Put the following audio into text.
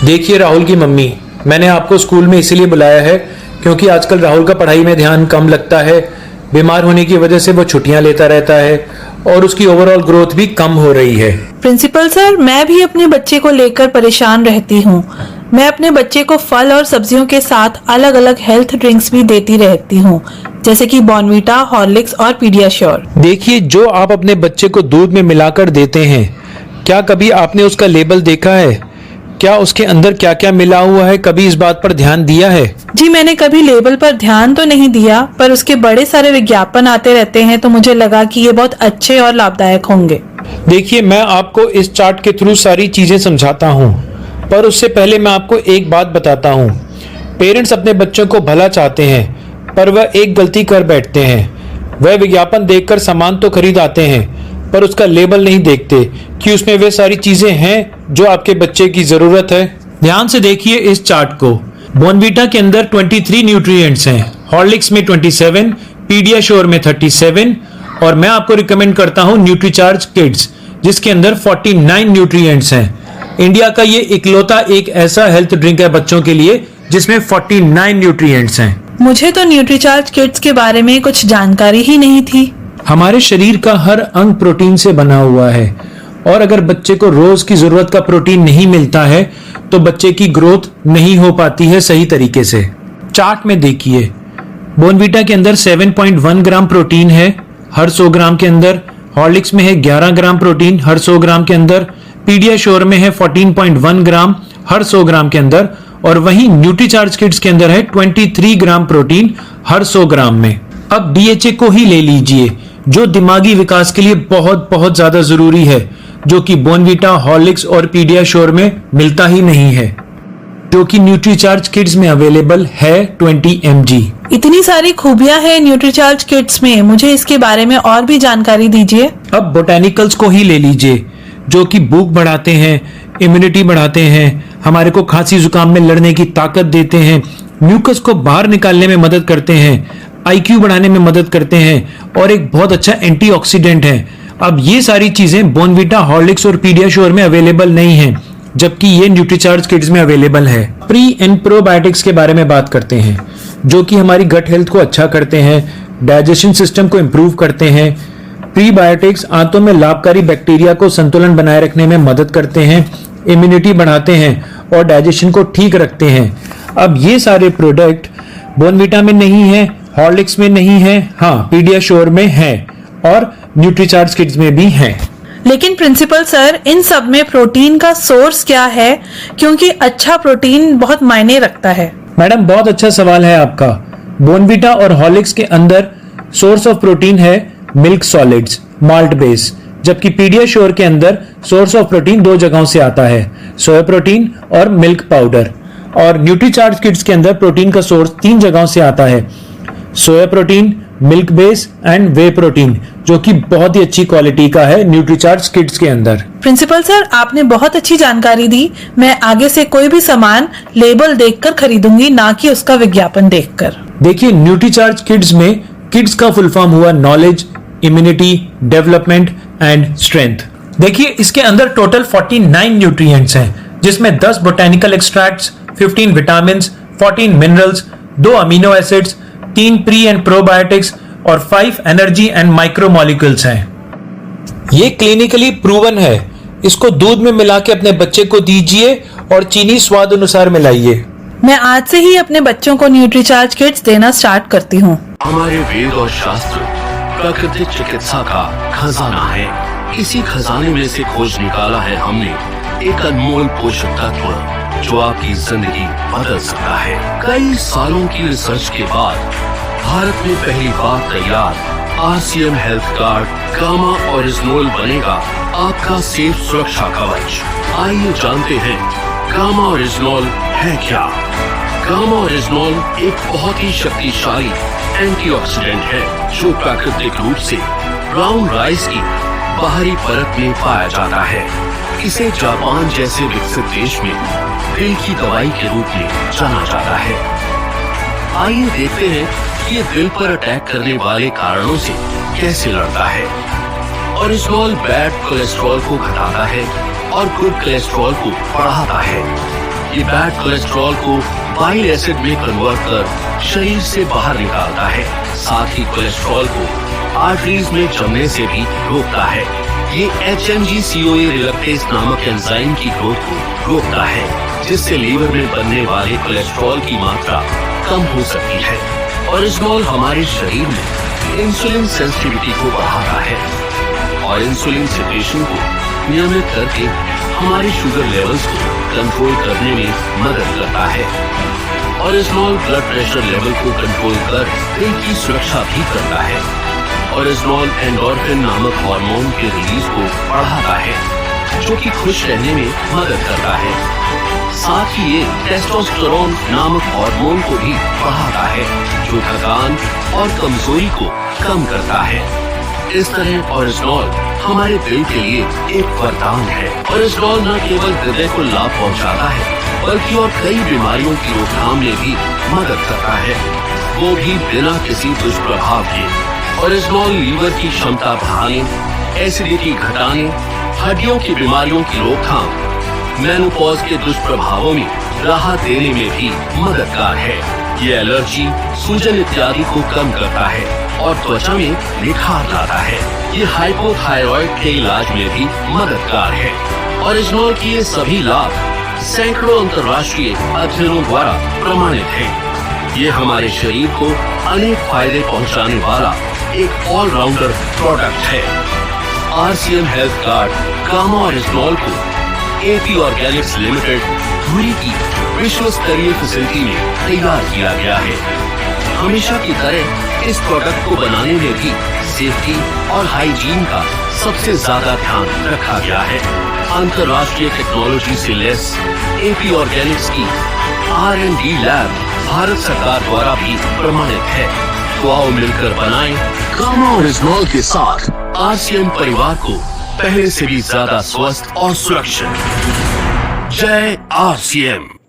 देखिए राहुल की मम्मी, मैंने आपको स्कूल में इसीलिए बुलाया है क्योंकि आजकल राहुल का पढ़ाई में ध्यान कम लगता है। बीमार होने की वजह से वो छुट्टियां लेता रहता है और उसकी ओवरऑल ग्रोथ भी कम हो रही है। प्रिंसिपल सर, मैं भी अपने बच्चे को लेकर परेशान रहती हूँ। मैं अपने बच्चे को फल और सब्जियों के साथ अलग अलग हेल्थ ड्रिंक्स भी देती रहती हूँ, जैसे कि बॉर्नवीटा, हॉर्लिक्स और पीडियाश्योर। देखिए, जो आप अपने बच्चे को दूध में मिलाकर देते हैं, क्या कभी आपने उसका लेबल देखा है? क्या उसके अंदर क्या क्या मिला हुआ है, कभी इस बात पर ध्यान दिया है? जी, मैंने कभी लेबल पर ध्यान तो नहीं दिया, पर उसके बड़े सारे विज्ञापन आते रहते हैं तो मुझे लगा कि ये बहुत अच्छे और लाभदायक होंगे। देखिए, मैं आपको इस चार्ट के थ्रू सारी चीजें समझाता हूँ, पर उससे पहले मैं आपको एक बात बताता हूँ। पेरेंट्स अपने बच्चों को भला चाहते हैं, पर वह एक गलती कर बैठते हैं। वह विज्ञापन देखकर सामान तो खरीद आते हैं, पर उसका लेबल नहीं देखते कि उसमें वे सारी चीजें हैं जो आपके बच्चे की जरूरत है। ध्यान से देखिए इस चार्ट को। बॉर्नवीटा के अंदर 23 न्यूट्रिएंट्स हैं, हॉर्लिक्स में 27, पीडियाश्योर में 37 और मैं आपको रिकमेंड करता हूं न्यूट्रीचार्ज किड्स, जिसके अंदर 49 न्यूट्रिएंट्स हैं। इंडिया का ये इकलौता एक ऐसा हेल्थ ड्रिंक है बच्चों के लिए जिसमें 49 न्यूट्रिएंट्स हैं। मुझे तो न्यूट्रीचार्ज किड्स के बारे में कुछ जानकारी ही नहीं थी। हमारे शरीर का हर अंग प्रोटीन से बना हुआ है और अगर बच्चे को रोज की जरूरत का प्रोटीन नहीं मिलता है तो बच्चे की ग्रोथ नहीं हो पाती है सही तरीके से। चार्ट में देखिए, बॉर्नवीटा के अंदर 7.1 ग्राम प्रोटीन है हर 100 ग्राम के अंदर, हॉर्लिक्स में है 11 ग्राम प्रोटीन हर 100 ग्राम के अंदर, पीडियाश्योर में है 14.1 ग्राम हर 100 ग्राम के अंदर और वहीं न्यूट्रीचार्ज किड्स के अंदर है 23 ग्राम प्रोटीन हर 100 ग्राम में। अब डीएचए को ही ले लीजिए, जो दिमागी विकास के लिए बहुत बहुत ज्यादा जरूरी है, जो कि बॉर्नवीटा, हॉर्लिक्स और पीडियाश्योर में मिलता ही नहीं है, जो कि न्यूट्रीचार्ज किड्स में अवेलेबल है 20 mg। इतनी सारी खूबियां हैं न्यूट्रीचार्ज किड्स में, मुझे इसके बारे में और भी जानकारी दीजिए। अब बोटेनिकल्स को ही ले लीजिए, जो कि भूख बढ़ाते हैं, इम्यूनिटी बढ़ाते हैं, हमारे को खांसी जुकाम में लड़ने की ताकत देते हैं, म्यूकस को बाहर निकालने में मदद करते हैं, आईक्यू बढ़ाने में मदद करते हैं और एक बहुत अच्छा एंटीऑक्सीडेंट है। अब ये सारी चीजें बॉर्नवीटा, हॉर्लिक्स और पीडियाश्योर में अवेलेबल नहीं है, जबकि ये न्यूट्रीचार्ज किड्स में अवेलेबल है। प्री एंड प्रोबायोटिक्स के बारे में बात करते हैं, जो कि हमारी गट हेल्थ को अच्छा करते हैं, डाइजेशन सिस्टम को इंप्रूव करते हैं। प्रीबायोटिक्स आंतों में लाभकारी बैक्टीरिया को संतुलन बनाए रखने में मदद करते हैं, इम्यूनिटी बढ़ाते हैं और डाइजेशन को ठीक रखते हैं। अब ये सारे प्रोडक्ट बॉर्नवीटा में नहीं है, हॉर्लिक्स में नहीं है, हाँ पीडियाश्योर में है और न्यूट्रीचार्ज किड्स में भी है। लेकिन प्रिंसिपल सर, इन सब में प्रोटीन का सोर्स क्या है? क्योंकि अच्छा प्रोटीन बहुत मायने रखता है। मैडम, बहुत अच्छा सवाल है आपका। बॉर्नवीटा और हॉर्लिक्स के अंदर सोर्स ऑफ प्रोटीन है मिल्क सॉलिड्स, माल्ट बेस, जबकि पीडियाश्योर के अंदर सोर्स ऑफ प्रोटीन 2 जगहों से आता है, सोया प्रोटीन और मिल्क पाउडर। और न्यूट्रीचार्ज किड्स के अंदर प्रोटीन का सोर्स 3 जगहों से आता है, soya protein, milk base and way protein, जो कि बहुत ही अच्छी क्वालिटी का है न्यूट्रीचार्ज किड्स के अंदर। प्रिंसिपल सर, आपने बहुत अच्छी जानकारी दी। मैं आगे से कोई भी सामान लेबल देखकर खरीदूंगी, ना कि उसका विज्ञापन देखकर। देखिए, न्यूट्रीचार्ज किड्स में किड्स का फुल फॉर्म हुआ knowledge, immunity, development and strength. देखिए, इसके अंदर टोटल 49 न्यूट्रिएंट्स हैं, जिसमें 10 botanical extracts, 15 vitamin, 14 minerals, 2 amino acids, 3 pre and probiotics और 5 एनर्जी एंड माइक्रोमोलिक्यूल्स हैं। ये क्लिनिकली प्रूवन है। इसको दूध में मिला के अपने बच्चे को दीजिए और चीनी स्वाद अनुसार मिलाइए। मैं आज से ही अपने बच्चों को न्यूट्रीचार्ज किड्स देना स्टार्ट करती हूँ। हमारे वेद और शास्त्र प्राकृतिक चिकित्सा का खजाना है। इसी खजाने में से खोज निकाला है हमने एक अनमोल पोषक तत्व जो आपकी जिंदगी बदल सकता है। कई सालों की रिसर्च के बाद भारत में पहली बार तैयार RCM हेल्थ कार्ड गामा ओरिजिनोल बनेगा आपका सेफ सुरक्षा कवच। आइए जानते हैं गामा ओरिजिनोल है क्या। गामा ओरिजिनोल एक बहुत ही शक्तिशाली एंटीऑक्सीडेंट है जो प्राकृतिक रूप से ब्राउन राइस की बाहरी परत में पाया जाता है। इसे जापान जैसे विकसित देश में दिल की दवाई के रूप में जाना जाता है। आइए देखते हैं कि ये दिल पर अटैक करने वाले कारणों से कैसे लड़ता है। ओरिजिनोल बैड कोलेस्ट्रॉल को घटाता है और गुड कोलेस्ट्रॉल को बढ़ाता है। ये बैड कोलेस्ट्रॉल को बाइल एसिड में कन्वर्ट कर शरीर से बाहर निकालता है। साथ ही कोलेस्ट्रॉल को आर्टरीज में जमने से भी रोकता है। ये HMG-CoA रिडक्टेज नामक एंजाइम की ग्रोथ को रोकता है, जिससे लीवर में बनने वाले कोलेस्ट्रॉल की मात्रा कम हो सकती है। ओरिजिनॉल हमारे शरीर में इंसुलिन सेंसिटिविटी को बढ़ाता है और इंसुलिन सिक्रेशन को नियमित करके हमारे शुगर लेवल्स को कंट्रोल करने में मदद करता है। ओरिजिनॉल ब्लड प्रेशर लेवल को कंट्रोल कर दिल की सुरक्षा भी करता है। ओरिजिनॉल एंडोर्फिन नामक हार्मोन के रिलीज को बढ़ाता है, जो कि खुश रहने में मदद करता है। साथ ही ये टेस्टोस्टेरोन नामक हार्मोन को भी बढ़ाता है, जो थकान और कमजोरी को कम करता है। इस तरह ओरिजिनॉल हमारे दिल के लिए एक वरदान है। ओरिजिनॉल न केवल हृदय को लाभ पहुंचाता है, बल्कि और कई बीमारियों की रोकथाम में भी मदद करता है, वो भी बिना किसी दुष्प्रभाव के। ओरिजिनॉल लीवर की क्षमता बढ़ाने, एसिडिटी घटाने, हड्डियों की बीमारियों की रोकथाम, मेनोपॉज के दुष्प्रभावों में राहत देने में भी मददगार है। ये एलर्जी, सूजन इत्यादि को कम करता है और त्वचा में निखार लाता है। ये हाइपोथायरॉइड के इलाज में भी मददगार है। ओरिजिनॉल के ये सभी लाभ सैकड़ों अंतर्राष्ट्रीय अध्ययनों द्वारा प्रमाणित है। ये हमारे शरीर को अनेक फायदे पहुंचाने वाला एक ऑलराउंडर प्रोडक्ट है। RCM health card gamma oryzanol को AP ऑर्गेनिक्स लिमिटेड धुरी की विश्व स्तरीय फैसिलिटी में तैयार किया गया है। हमेशा की तरह इस प्रोडक्ट को बनाने में भी सेफ्टी और हाइजीन का सबसे ज्यादा ध्यान रखा गया है। अंतर्राष्ट्रीय टेक्नोलॉजी से लेस AP ऑर्गेनिक्स की R&D लैब भारत सरकार द्वारा भी प्रमाणित है। तो आओ मिलकर बनाएं गामा ओरिजिनॉल के साथ RCM परिवार को पहले से भी ज्यादा स्वस्थ और सुरक्षित। जय RCM।